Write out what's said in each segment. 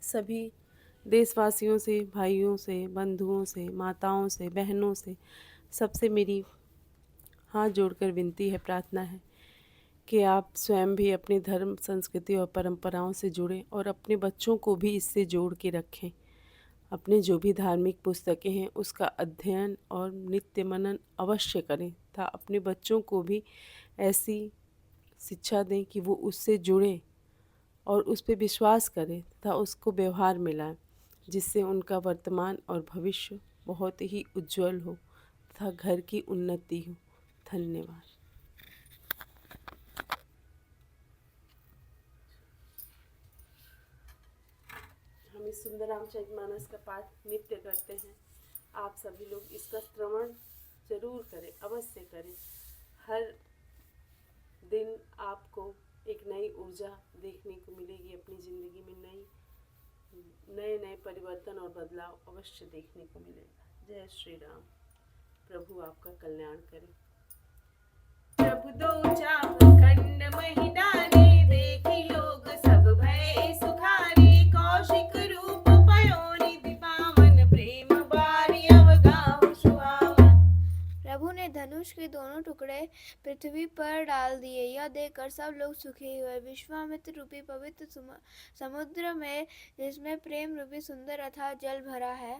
सभी देशवासियों से, भाइयों से, बंधुओं से, माताओं से, बहनों से, सबसे मेरी हाथ जोड़कर विनती है, प्रार्थना है कि आप स्वयं भी अपने धर्म, संस्कृति और परंपराओं से जुड़ें और अपने बच्चों को भी इससे जोड़ के रखें। अपने जो भी धार्मिक पुस्तकें हैं उसका अध्ययन और नित्य मनन अवश्य करें तथा अपने बच्चों को भी ऐसी शिक्षा दें कि वो उससे जुड़ें और उस पर विश्वास करें तथा उसको व्यवहार में लाएं, जिससे उनका वर्तमान और भविष्य बहुत ही उज्जवल हो तथा घर की उन्नति हो। धन्यवाद। हम इस सुंदर रामचरितमानस का पाठ नित्य करते हैं। आप सभी लोग इसका श्रवण जरूर करें, अवश्य करें। हर दिन आपको एक नई ऊर्जा देखने को मिलेगी, अपनी ज़िंदगी में नए नए परिवर्तन और बदलाव अवश्य देखने को मिलेगा। जय श्री राम। प्रभु आपका कल्याण करे। प्रभु दो चाप खंड महिडारे, देखी लोग सब भय सुखारे। कौशिक रूप पयोनि पावन, प्रेम बारी अवगाहु सुहावन। प्रभु ने धनुष के दोनों टुकड़े पृथ्वी पर डाल दिए। यह देखकर सब लोग सुखी हुए। विश्वामित्र रूपी पवित्र समुद्र में, जिसमें प्रेम रूपी सुंदर अथाह जल भरा है,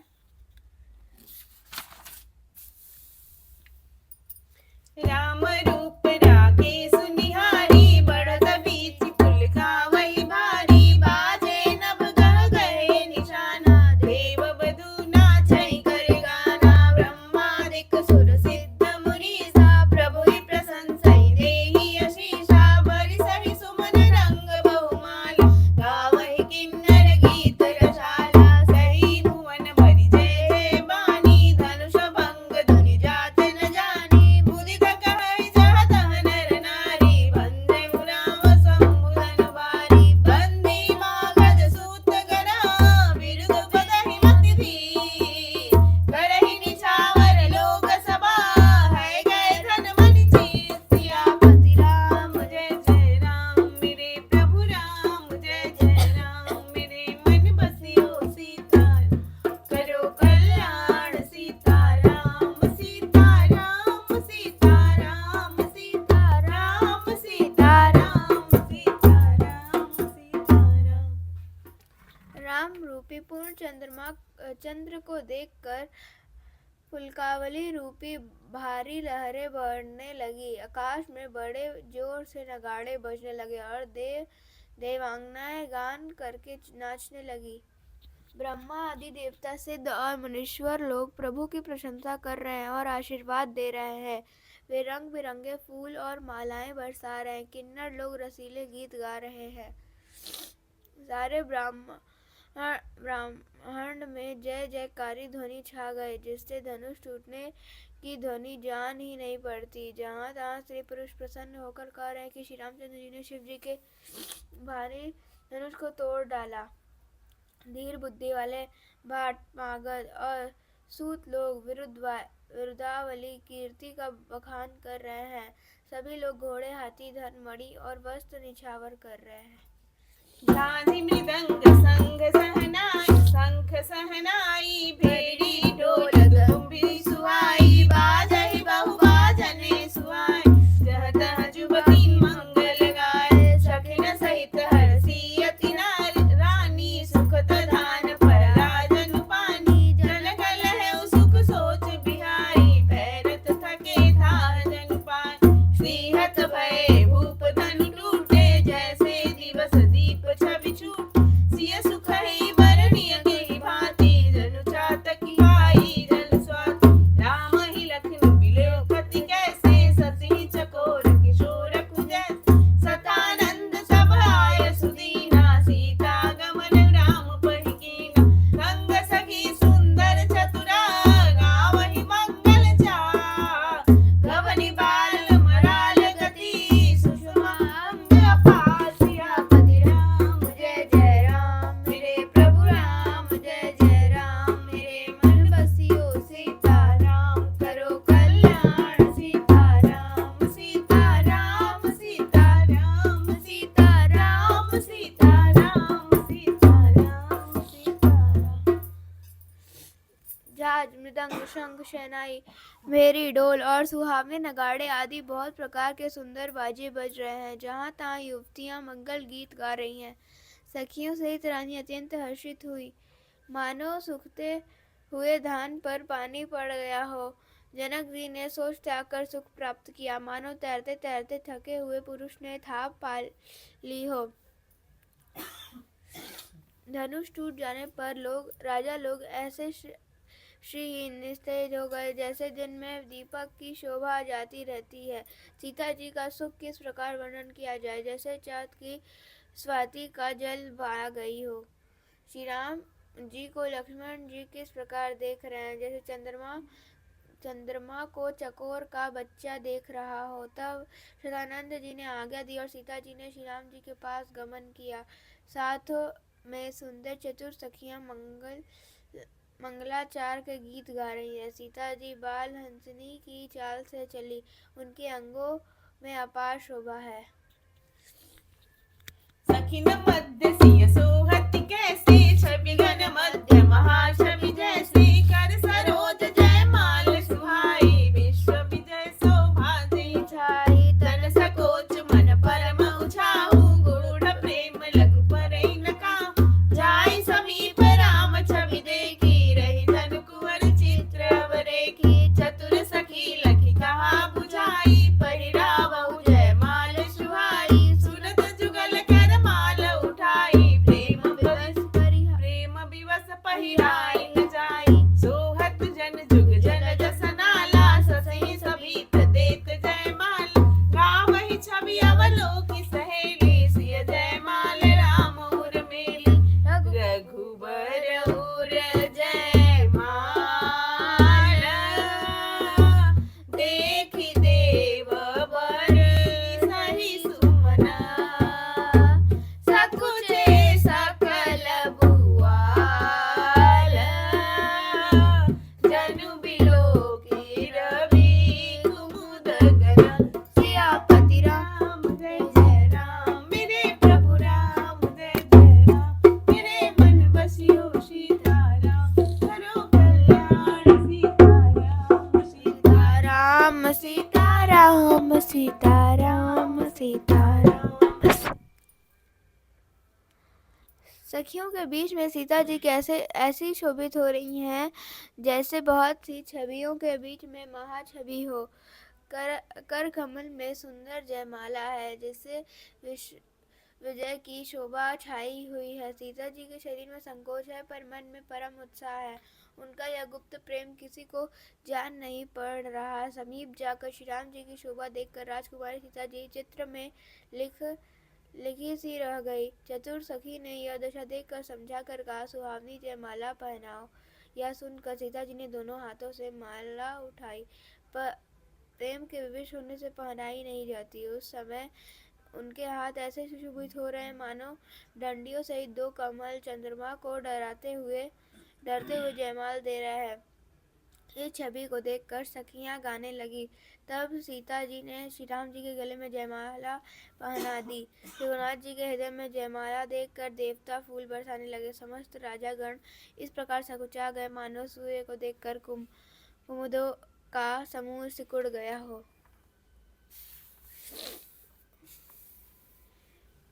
राम रूप रागे सुनिहारी। बढ़त बीच पुल गावई भारी। बाजे नभ गह गए निशाना, देव बधु नाचई कर गाना। ब्रह्मादिक सुर सिद्ध मुनीसा, प्रभु ही प्रशंसई देहि आशीषा। बरसहि सुमन रंग बहुमाला, गावहि किन्नर गीत रसाला। सही भुवन भरि जय जय बानी, धनुष भंग धुनि जात न जानी। मुदित कहै जह तह नर नारी, बंधे राम संबुधन बारी। बंदी मागध सूत गना, बिरुद बदहि मति धीर। करहि निछावर लोक सभा, है गए धन मन चीर। सियापति राम जय जय राम, मेरे प्रभु राम जय जय राम। मेरे मन बसियो सीताराम, करो कल्याण सीताराम। सीताराम सीताराम सीताराम सीताराम सीताराम सीताराम। राम रूपी पूर्ण चंद्र को देखकर फुलकावली रूपी भारी लहरें बढ़ने लगी। आकाश में बड़े जोर से नगाड़े बजने लगे और देवांगनाएं गान करके नाचने लगी। ब्रह्मा आदि देवता, सिद्ध और मुनीश्वर लोग प्रभु की प्रशंसा कर रहे हैं और आशीर्वाद दे रहे हैं। वे रंग बिरंगे फूल और मालाएं बरसा रहे हैं। किन्नर लोग रसीले गीत गा रहे हैं। सारे ब्रह्मांड में जय जयकारी ध्वनि छा गए, जिससे धनुष टूटने की ध्वनि जान ही नहीं पड़ती। जहाँ तहाँ स्त्री पुरुष प्रसन्न होकर कह रहे हैं कि श्री रामचंद्र जी ने शिव जी के भारी धनुष को तोड़ डाला। धीर बुद्धि वाले भाट, मागध और सूत लोग विरुदावली कीर्ति का बखान कर रहे हैं। सभी लोग घोड़े, हाथी, धन, मणि और वस्त्र निछावर कर रहे हैं। झांझी मृदंग संग सहनाई, शंख सहनाई। भेरी ढोल गंभीर सुहाई, बाजहि बहु बाजने सुहाई। जह तह जुबकी मंगल गाए, सखिन सहित हरसी अति नारी। रानी सुखत धान पर राजन पानी, जन कलह सुख सोच बिहारी। पैरत थके थाह जन पाई, श्रीहत भये भूप धनु टूटे। जैसे दिवस दीप छवि छूट, सिय सुख ही बरनिय के भांति। जनु चातक पाई जन स्वाति, शंख शहनाई मेरी डोल और सुहावने नगाड़े आदि बहुत प्रकार के सुंदर बाजे बज रहे हैं। जहाँ तहाँ युवतियाँ मंगल गीत गा रही हैं। सखियों सहित रानी अत्यंत हर्षित हुई, मानो सूखते हुए धान पर पानी पड़ गया हो। जनक जी ने सोच त्याग कर सुख प्राप्त किया, मानो तैरते तैरते थके हुए पुरुष ने थाप पा ली हो। धनुष टूट जाने पर राजा लोग ऐसे श्रीहीन निस्तेज हो गए जैसे दिन में दीपक की शोभा जाती रहती है। सीता जी का सुख किस प्रकार वर्णन किया जाए, जैसे चाँद की स्वाति का जल बहा गई हो। श्री राम जी को लक्ष्मण जी किस प्रकार देख रहे हैं, जैसे चंद्रमा को चकोर का बच्चा देख रहा हो। तब सदानंद जी ने आज्ञा दी और सीता जी ने श्री राम जी के पास गमन किया। साथ में सुंदर चतुर सखियां मंगलाचार के गीत गा रही हैं। सीता जी बाल हंसनी की चाल से चली, उनके अंगों में अपार शोभा है। सखिन मध्य सिय सोहत कैसे, छवि घन मध्य महाछवि जैसे, कर सरोज जय माल सुहाई, विश्व विजय शोभा जय छाई। तन सकोच मन परम उछाऊ, गूढ़ प्रेम लघु परई न काहू। जाई समीप राम छवि देखी, रही धनु कुंवर चित्र अवरेखी। चतुर सखी लखी कहा बुझाई, पहिरावहु जय माल सुहाई। सुनत जुगल कर माल उठाई, प्रेम विवश पहिराई न जाई। सोहत जन जुग जन जस नाला, ससहि सभी प्रदेत जय माल। गावहि छवि अवलोकि सहेली, सिय जय माल राम उर मेली। रघुबर उर जय माल, देखि देव बर सहि सुमना। सकुचे सकल भुआल, जनु बिलोकी रवि कुमुद गन। सियापति राम जय जय राम, मेरे प्रभु राम जय जय राम। मेरे मन बसियो सीताराम, करो कल्याण सीताराम। सीताराम सीताराम सीताराम सीताराम। सखियों के बीच में सीता जी कैसे ऐसी शोभित हो रही हैं जैसे बहुत सी छवियों के बीच में महाछवि हो। कर कमल में सुंदर जयमाला है, जिससे विजय की शोभा छाई हुई है। सीता जी के शरीर में संकोच है, पर मन में परम उत्साह है। उनका यह गुप्त प्रेम किसी को जान नहीं पड़ रहा। समीप जाकर श्री राम जी की शोभा देखकर राजकुमारी सीता जी चित्र में लिखी सी रह गई। चतुर सखी ने यह दशा देखकर समझा कर कहा, सुहावनी जयमाला पहनाओ। यह सुनकर सीता जी ने दोनों हाथों से माला उठाई, पर प्रेम के विवश होने से पहनाई नहीं जाती। उस समय उनके हाथ ऐसे सुशोभित हो रहे मानो डंडियों सहित दो कमल चंद्रमा को डरते हुए जयमाल दे रहे हैं। इस छवि को देखकर सखियां गाने लगी। तब सीता जी ने श्री राम जी के गले में जयमाला पहना दी। रघुनाथ जी के हृदय में जयमाला देखकर देवता फूल बरसाने लगे। समस्त राजागण इस प्रकार सकुचा गए मानो सूर्य को देखकर कुमुदों का समूह सिकुड़ गया हो।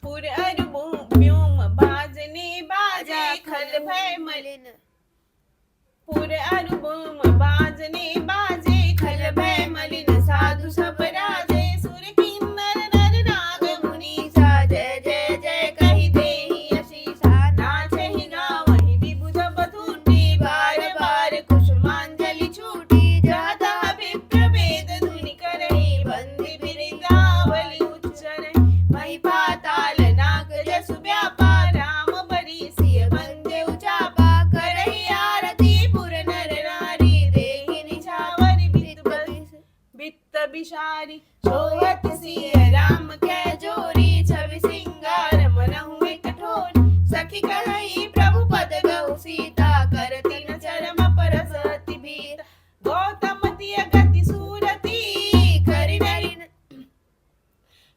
पुर अरबों व्योम बाजने बाजे, खल भय मलिन। पुर अरबों बाजने बाजे, खल भय मलिन। साधु सब राजे, सुर किन्नर नर नाग मुनीसा। जय जय जय कहि देहि असीसा। नाचहि गावहि विबुध बधूटी, बार बार कुसुमांजलि छूटी। जहाँ तहाँ विप्र वेद धुनि करहि, बंदी बिरदावली उच्चरहि। मही पाताल नाग जसु व्यापा, राम बरी सिय बंदे उचापा। करहि आरती पुर नर नारी, देहि निछावर वित्त बिसारी। सोहत सिय राम कै जोरी, छवि सिंगार मनहु एक ठोरी। सखी कहि प्रभु पद गहु सीता, करति न चरम परस अति भीर। गौतम तिय गति सूरती, करि नरि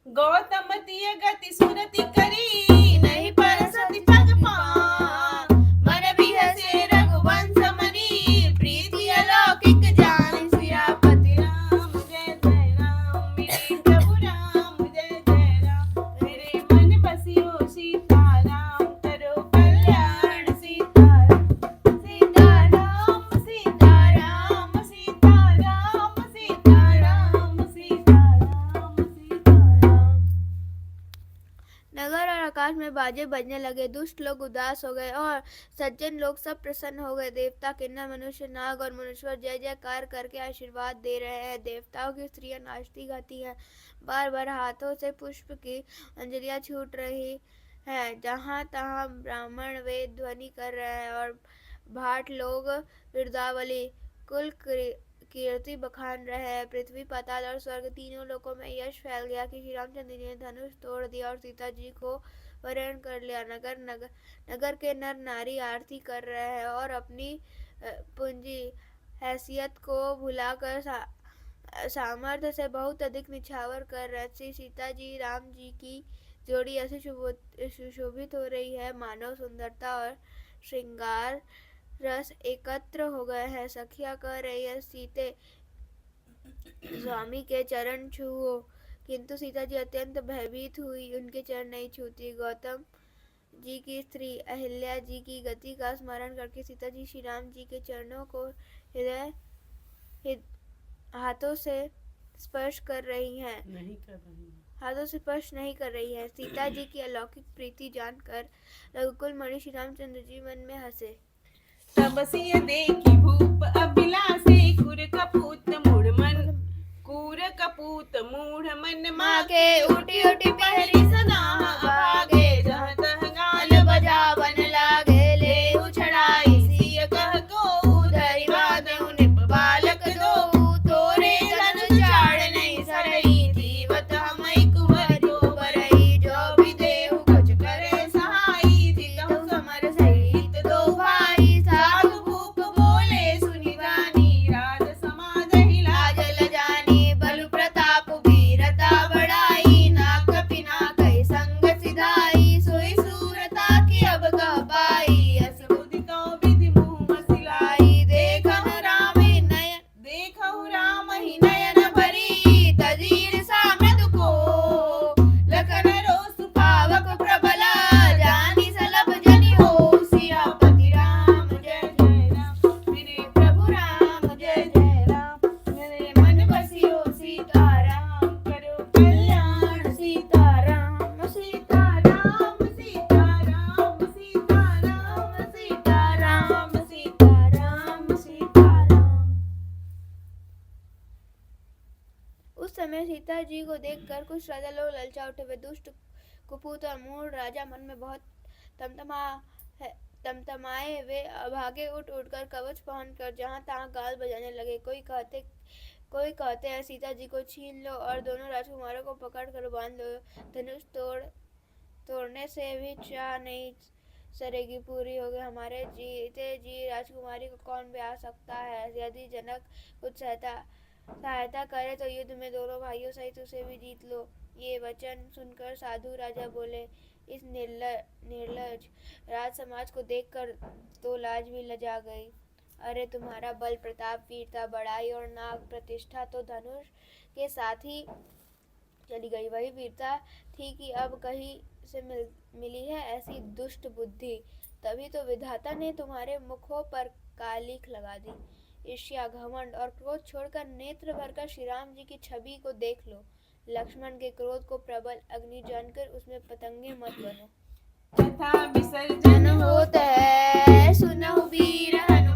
गौतम तिय गति सुरति करी। नहीं परसति पग पाँ, मन बिहसे रघुवंश मनी। प्रीति अलौकिक में बाजे बजने लगे। दुष्ट लोग उदास हो गए और सज्जन लोग सब प्रसन्न हो गए। देवता, किन्नर, मनुष्य, नाग और मनुष्य जय जयकार करके आशीर्वाद दे रहे हैं। देवताओं की स्त्रियां नाचती गाती हैं, बार बार हाथों से पुष्प की अंजलियां छूट रही हैं। जहाँ तहाँ ब्राह्मण वेद ध्वनि कर रहे हैं और भाट लोग बिरदावली कुल कीर्ति बखान रहे हैं। पृथ्वी, पाताल और स्वर्ग तीनों लोकों में यश फैल गया कि श्री रामचंद्र जी ने धनुष तोड़ दिया और सीता जी को वरण कर लिया। नगर के नर नारी आरती कर रहे हैं और अपनी पूंजी हैसियत को भुलाकर सामर्थ्य से बहुत अधिक निछावर कर रहे। श्री सीता जी राम जी की जोड़ी ऐसी सुशोभित हो रही है मानव सुंदरता और श्रृंगार रस एकत्र हो गए हैं। सखिया कह रही है, सीते स्वामी के चरण छुओ, किंतु सीता जी अत्यंत भयभीत हुई, उनके चरण नहीं छूती। गौतम जी की स्त्री अहिल्या जी की गति का स्मरण करके सीता जी श्री राम जी के चरणों को हाथों से स्पर्श कर रही हैं। हाथों से स्पर्श नहीं कर रही है। सीता जी की अलौकिक प्रीति जानकर रघुकुल मणि श्री रामचंद्र जी मन में हंसे। तब सिय देखी भूप अभिलाषे, कुर कपूत मूढ़ मन माके, उठी उठी पहरी सदा भागे, जहाँ तह गाल बजावन लागे। ले उछड़ाई सिय कह को उधरि बाधउ निप बालक दो, तोरे धन चाड़ नहीं सरई, जीवत हमई कुंवर जो बरई, जो भी देहु कुछ करे सहाई, जितहु समर सहित दो भाई। साधु भूप बोले सुनि जानी, राज समाज ही लाज जानी। बल प्रताप वीरता बढ़ाई, ना कपि ना कहि संग सिधाई। सोई सूरता की अब कह पाई, अस बुद्धि तो विधि मुँह मसिलाई। देखहु राम ही नयन देखहु राम ही नयन भरी, तजीर सा मृदु को लखन रोसु पावक प्रबल। जानी सलभ जनि हो सियापति राम, जय जय राम। मेरे प्रभु राम, जय जय राम। मेरे मन बसियो सीताराम, करो कल्याण सीताराम। सीताराम सीताराम सीताराम सीताराम सीताराम सीताराम। उस समय सीता जी को देखकर कुछ राजा लोग ललचा उठे। वे दुष्ट, कुपूत और मूढ़ राजा मन में बहुत तमतमाए। वे भागे उठ उठकर कवच पहनकर जहाँ तहाँ गाल बजाने लगे। कोई कहते हैं सीता जी को छीन लो और दोनों राजकुमारों को पकड़ कर बांध लो। धनुष तोड़ने से भी चाह नहीं सरेगी पूरी होगी। हमारे जीते जी राजकुमारी को कौन ब्याह सकता है। यदि जनक कुछ सहायता करे तो युद्ध में दोनों भाइयों सहित उसे भी जीत लो। ये वचन सुनकर साधु राजा बोले, इस निर्लज राज समाज को देखकर तो लाज भी लजा गई। अरे तुम्हारा बल प्रताप वीरता बड़ाई और नाग प्रतिष्ठा तो धनुष के साथ ही चली गई। वही वीरता थी कि अब कहीं से मिली है ऐसी दुष्ट बुद्धि। तभी तो विधाता ने तुम्हारे मुखों पर कालिख लगा दी। ईर्ष्या, घमंड और क्रोध छोड़कर नेत्र भरकर श्री राम जी की छवि को देख लो। लक्ष्मण के क्रोध को प्रबल अग्नि जानकर उसमें पतंगे मत बनो। तथा विसर्जन होता है सुनहु वीर हनुमान।